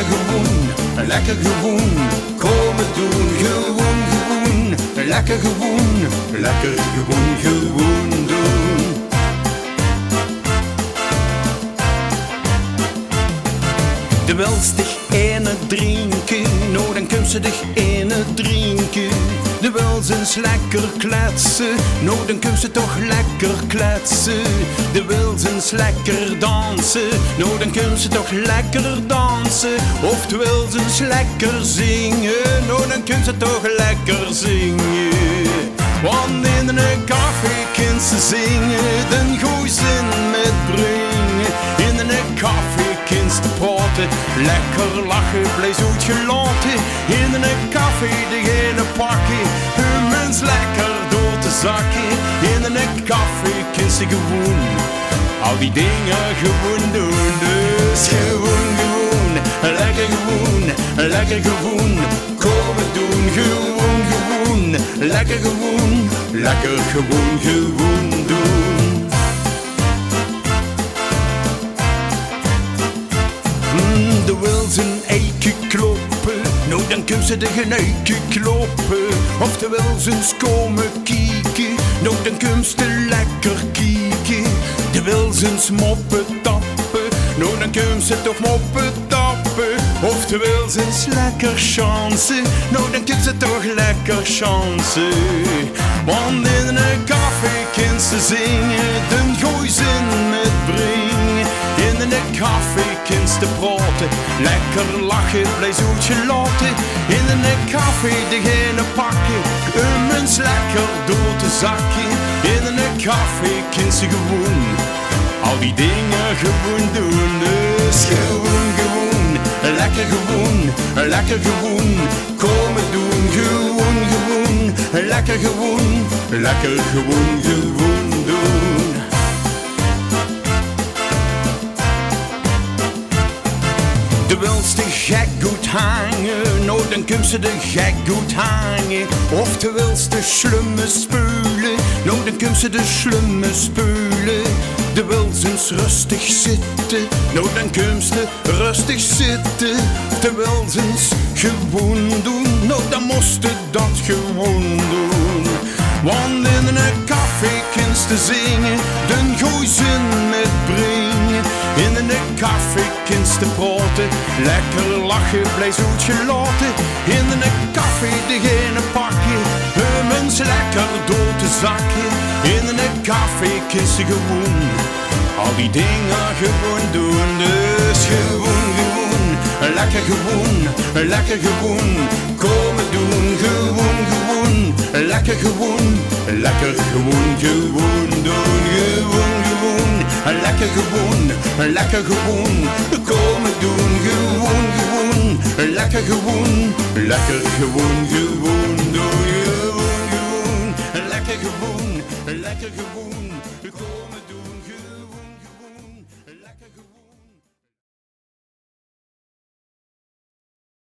lekker gewoon, lekker gewoon, komen doen, gewoon, gewoon, lekker gewoon, lekker gewoon, gewoon doen. De wèls, diech, eine, drinke, nou dan kumpste diech, eine, drinke. De wèls eens lekker klétse, nou dan kumpste toch lekker klétse. De wèls eens lekker dansen, nou dan kumpste toch lekker dansen. Of de wèls eens lekker zingen, nou dan kumpste toch lekker zingen. Want in een kaffee kinste zingen, dan gooj zin met bringe. In een kaffee kinste praote, lekker lachen, bleifs, oetgelaote. In een kaffee eine pakke, mens lekker door te zakken. In een kaffee kinste gewoon, al die dingen gewoon doen. Dus gewoon, gewoon, lekker gewoon, lekker gewoon, komen doen, gewoon, gewoon, lekker gewoon, lekker gewoon, gewoon doen. De wèls een eikje kloppen, nou dan kun ze de geneikje kloppen. Of de wèls eens komen kieken, nou dan kun ze lekker kieken. De wèls eens moppen tappen, nou dan kun ze toch moppen tappen. Of de wèls eens lekker chansen, nou dan kun ze toch lekker chansen. Want in een kaffee kinste zingen, dan gooj zin met bringe. In een kaffee kinste praote, lekker lachen, bleifs, oetgelaote. In een kaffee eine pakke, mens lekker door te zakken. In een kaffee kinste gewoon, al die dingen gewoon doen. Dus gewoon, gewoon, lekker gewoon, lekker gewoon, komen doen. Gewoon, gewoon, lekker gewoon, lekker gewoon, gewoon doen. De wèls de gek goed hangen, nou dan kun ze de gek goed hangen. Of de wèls de slumme speulen, nou dan kun ze de slumme speulen. De wèls eens rustig zitten, nou dan kun ze rustig zitten. De wèls eens gewoon doen, nou dan moest dat gewoon doen. Want in een kaffee kinste zingen, dan gooj zin met bringe. In een kaffee kinste praote, lekker lachen, bleifs, oetgelaote. In een kaffee eine pakke, mens lekker door te zakken. In een kaffee kinste gewoon, al die dingen gewoon doen. Dus gewoon, gewoon, lekker gewoon, lekker gewoon, komen doen. Gewoon, gewoon, lekker gewoon, lekker gewoon, gewoon doen. Gewoon, gewoon, lekker gewoon, lekker gewoon, komen doen. Gewoon, gewoon, lekker gewoon, lekker gewoon, gewoon doen. Gewoon, gewoon, lekker gewoon, lekker gewoon.